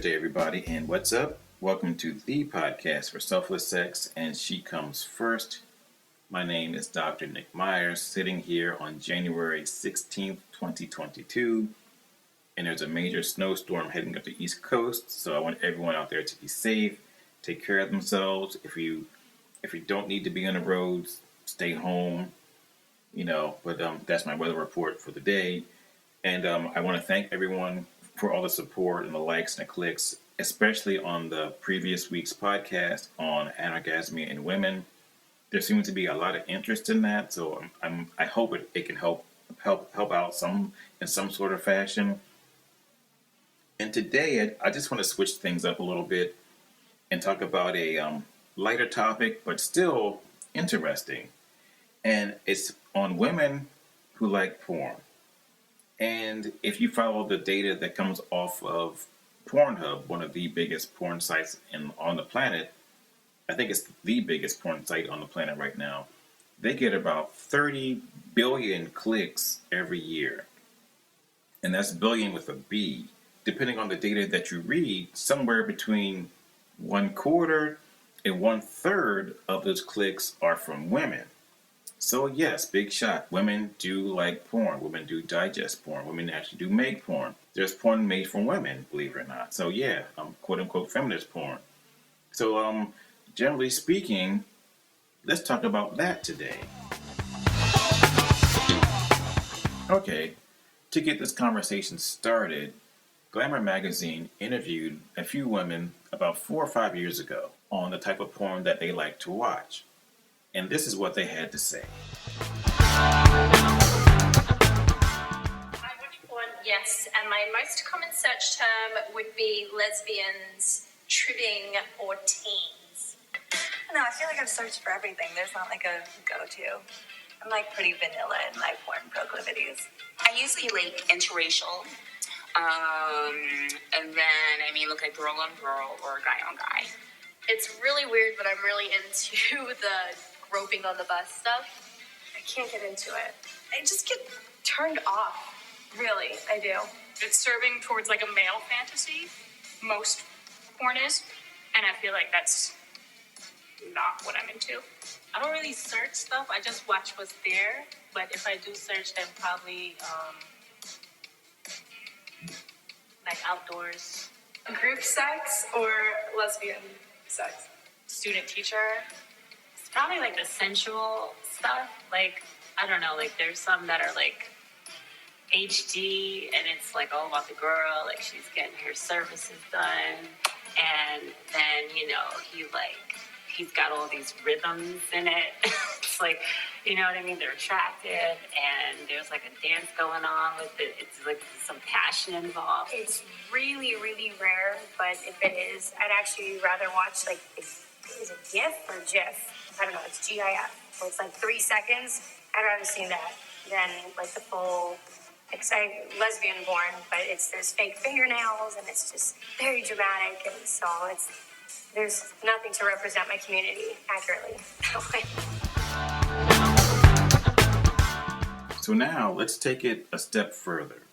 Thursday, everybody, and what's up? Welcome to the podcast for Selfless Sex, and She Comes First. My name is Dr. Nick Myers, sitting here on January 16th, 2022, and there's a major snowstorm heading up the East Coast, so I want everyone out there to be safe, take care of themselves. If you don't need to be on the roads, stay home, but that's my weather report for the day. And I want to thank everyone for all the support and the likes and the clicks, especially on the previous week's podcast on anorgasmia in women. There seems to be a lot of interest in that, so I hope it can help out in some sort of fashion. And today I just want to switch things up a little bit and talk about a lighter topic, but still interesting. And it's on women who like porn. And if you follow the data that comes off of Pornhub, one of the biggest porn sites on the planet, I think it's the biggest porn site on the planet right now, they get about 30 billion clicks every year. And that's billion with a B. Depending on the data that you read, somewhere between 1/4 and 1/3 of those clicks are from women. So yes, big shot. Women do like porn. Women do digest porn. Women actually do make porn. There's porn made for women, believe it or not. So yeah, quote unquote feminist porn. So generally speaking, let's talk about that today. Okay, to get this conversation started, Glamour magazine interviewed a few women about 4 or 5 years ago on the type of porn that they like to watch. And this is what they had to say. I watch porn, yes, and my most common search term would be lesbians, tribbing, or teens. No, I feel like I've searched for everything. There's not like a go-to. I'm like pretty vanilla in my porn proclivities. I usually like interracial, and then look like girl on girl or guy on guy. It's really weird, but I'm really into the groping on the bus stuff. I can't get into it. I just get turned off. Really, I do. It's serving towards like a male fantasy. Most porn is, and I feel like that's not what I'm into. I don't really search stuff. I just watch what's there. But if I do search, then probably like outdoors. Group sex or lesbian sex? Student teacher. It's probably like the sensual stuff. Like, I don't know, like there's some that are like HD and it's like all about the girl, like she's getting her services done. And then, he's got all these rhythms in it. It's like, you know what I mean? They're attractive and there's like a dance going on with it. It's like some passion involved. It's really, really rare, but if it is, I'd actually rather watch is it GIF or GIF? I don't know, it's GIF. So it's like 3 seconds. I'd rather see that than like the full lesbian porn, but there's fake fingernails and it's just very dramatic, and so there's nothing to represent my community accurately. So now let's take it a step further.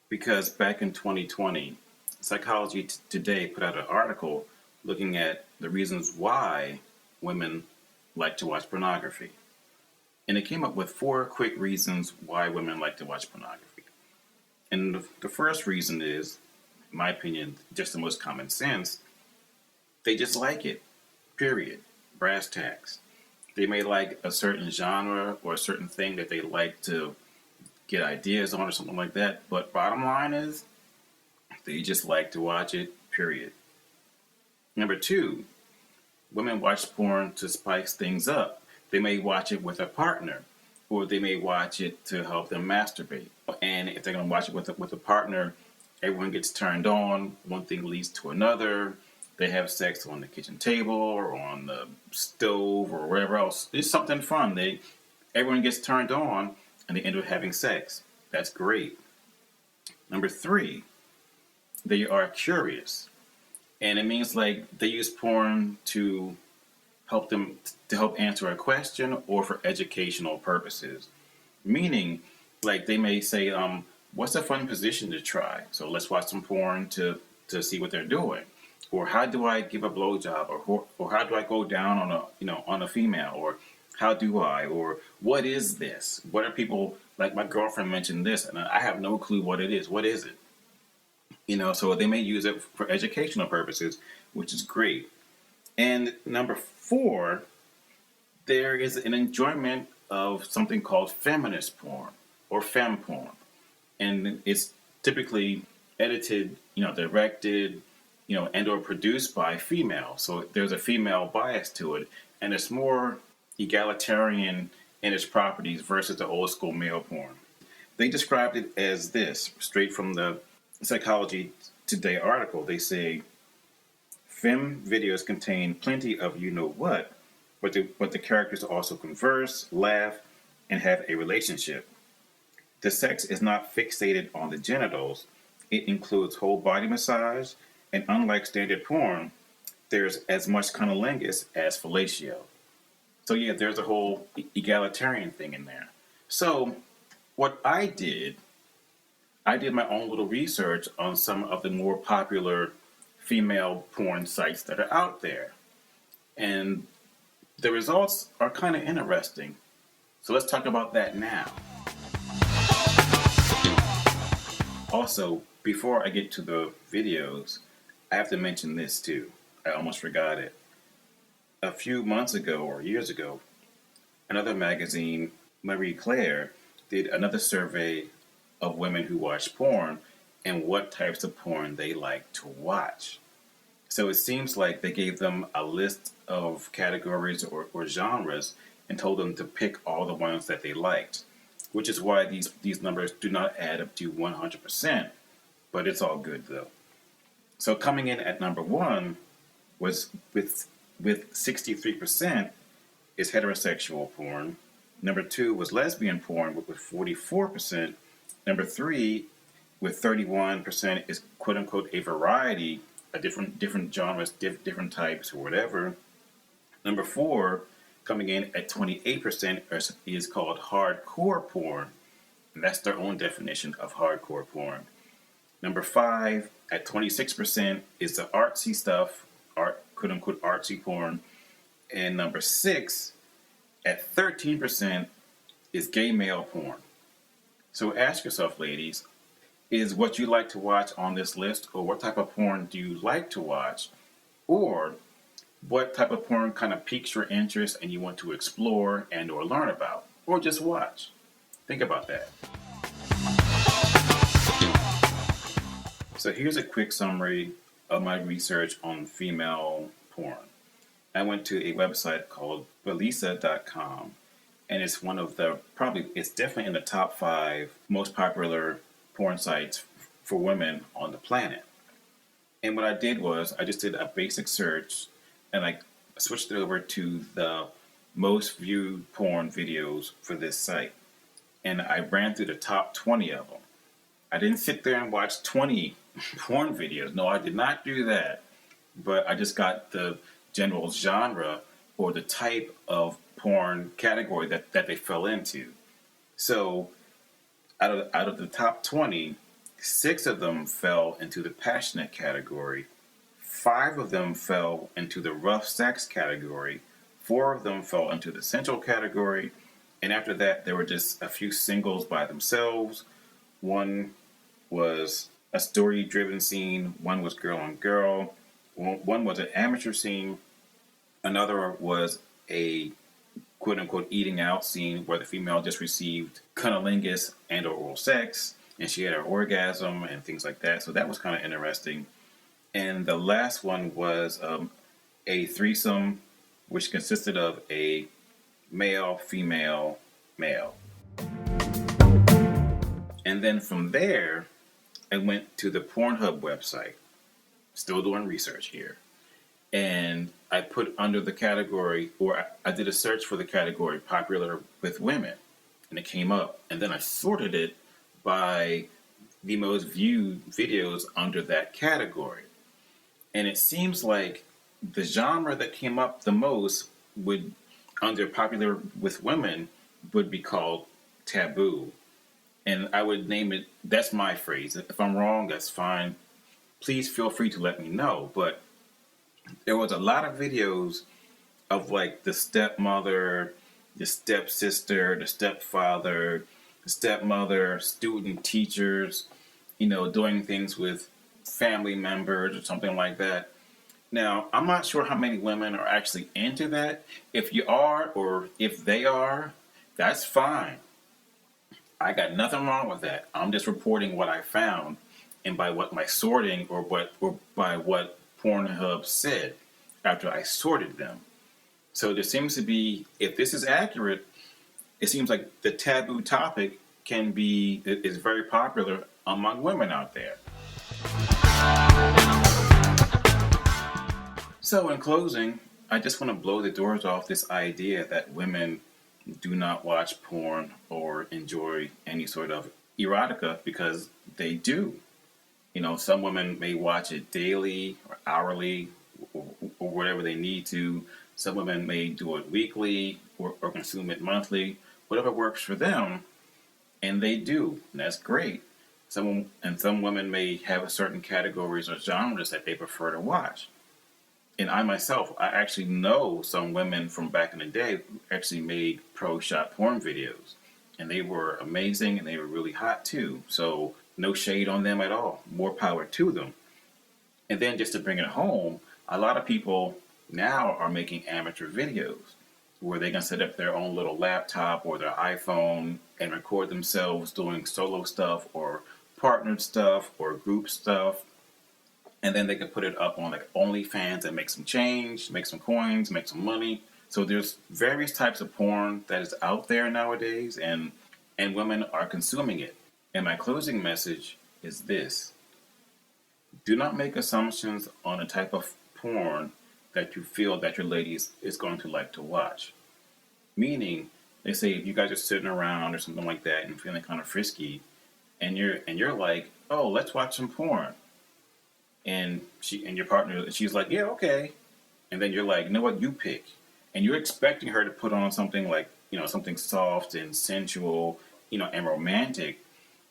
Because back in 2020, Psychology Today put out an article looking at the reasons why women like to watch pornography. And it came up with 4 quick reasons why women like to watch pornography. And the first reason is, in my opinion, just the most common sense. They just like it, period. Brass tacks. They may like a certain genre or a certain thing that they like to get ideas on or something like that. But bottom line is, they just like to watch it, period. Number 2, women watch porn to spice things up. They may watch it with a partner, or they may watch it to help them masturbate. And if they're going to watch it with a partner, everyone gets turned on. One thing leads to another. They have sex on the kitchen table or on the stove or wherever else. It's something fun. Everyone gets turned on and they end up having sex. That's great. Number 3, they are curious. And it means like they use porn to help answer a question or for educational purposes. Meaning, like they may say, what's a fun position to try? So let's watch some porn to to see what they're doing, or how do I give a blowjob, or how do I go down on a on a female, or how do I, or what is this? What are people like? My girlfriend mentioned this, and I have no clue what it is. What is it? So they may use it for educational purposes, which is great. And number 4, there is an enjoyment of something called feminist porn or femme porn. And it's typically edited, directed, and or produced by females. So there's a female bias to it, and it's more egalitarian in its properties versus the old school male porn. They described it as this, straight from the Psychology Today article. They say, femme videos contain plenty of you-know-what, but the characters also converse, laugh, and have a relationship. The sex is not fixated on the genitals. It includes whole body massage, and unlike standard porn, there's as much cunnilingus as fellatio. So yeah, there's a whole egalitarian thing in there. So what I did my own little research on some of the more popular female porn sites that are out there. And the results are kind of interesting. So let's talk about that now. Also, before I get to the videos, I have to mention this too. I almost forgot it. A few months ago or years ago, another magazine, Marie Claire, did another survey of women who watch porn and what types of porn they like to watch. So it seems like they gave them a list of categories or genres and told them to pick all the ones that they liked, which is why these numbers do not add up to 100%, but it's all good though. So coming in at number 1 was with 63% is heterosexual porn. Number 2 was lesbian porn with 44%. Number 3 with 31% is quote unquote a variety, a different genres, different types or whatever. Number 4 coming in at 28% is called hardcore porn, and that's their own definition of hardcore porn. Number 5 at 26% is the artsy stuff, quote unquote artsy porn, and number 6 at 13% is gay male porn. So ask yourself, ladies, is what you like to watch on this list, or what type of porn do you like to watch, or what type of porn kind of piques your interest and you want to explore and or learn about, or just watch? Think about that. So here's a quick summary of my research on female porn. I went to a website called belisa.com, and it's one of it's definitely in the top 5 most popular porn sites for women on the planet. And what I did was I just did a basic search, and I switched it over to the most viewed porn videos for this site. And I ran through the top 20 of them. I didn't sit there and watch 20 porn videos. No, I did not do that. But I just got the general genre or the type of porn category that they fell into. So out of the top 20, 6 of them fell into the passionate category. 5 of them fell into the rough sex category. 4 of them fell into the sensual category. And after that, there were just a few singles by themselves. One was a story-driven scene. One was girl on girl. One was an amateur scene. Another was a quote-unquote eating out scene where the female just received cunnilingus and or oral sex, and she had her orgasm and things like that. So that was kind of interesting. And the last one was a threesome, which consisted of a male, female, male. And then from there, I went to the Pornhub website, still doing research here. And I put under the category, or I did a search for the category popular with women, and it came up. And then I sorted it by the most viewed videos under that category. And it seems like the genre that came up the most would, under popular with women, would be called taboo. And I would name it, that's my phrase. If I'm wrong, that's fine. please feel free to let me know. But there was a lot of videos of like the stepmother, the stepsister, the stepfather, the stepmother, student teachers, doing things with family members or something like that. Now, I'm not sure how many women are actually into that. If you are, or if they are, that's fine. I got nothing wrong with that. I'm just reporting what I found, and by what my sorting, or by what Pornhub said after I sorted them. So there seems to be, if this is accurate, it seems like the taboo topic is very popular among women out there. So in closing, I just want to blow the doors off this idea that women do not watch porn or enjoy any sort of erotica, because they do. Some women may watch it daily or hourly, or whatever they need to. Some women may do it weekly or consume it monthly, whatever works for them, and they do, and that's great. Some women may have certain categories or genres that they prefer to watch. And I myself, I actually know some women from back in the day who actually made pro shot porn videos. And they were amazing, and they were really hot too. So no shade on them at all. More power to them. And then just to bring it home, a lot of people now are making amateur videos where they can set up their own little laptop or their iPhone and record themselves doing solo stuff or partnered stuff or group stuff. And then they can put it up on like OnlyFans and make some change, make some coins, make some money. So there's various types of porn that is out there nowadays, and women are consuming it. And my closing message is this: do not make assumptions on a type of porn that you feel that your lady is going to like to watch. Meaning, they say if you guys are sitting around or something like that and feeling kind of frisky, and you're like, oh, let's watch some porn. And your partner, she's like, yeah, okay. And then you're like, you know what, you pick. And you're expecting her to put on something like, something soft and sensual, and romantic.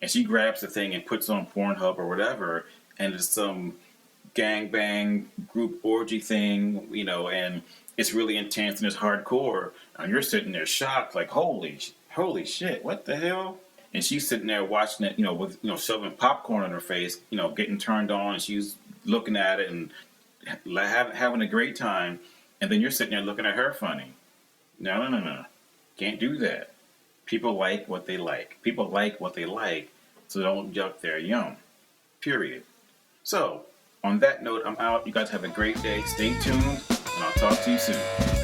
And she grabs the thing and puts on Pornhub or whatever, and it's some gangbang group orgy thing, and it's really intense and it's hardcore. And you're sitting there shocked, like, holy shit, what the hell? And she's sitting there watching it, with, shoving popcorn in her face, getting turned on, and she's looking at it and having a great time. And then you're sitting there looking at her funny. No. Can't do that. People like what they like. People like what they like, so don't yuck their yum. Period. So, on that note, I'm out. You guys have a great day. Stay tuned, and I'll talk to you soon.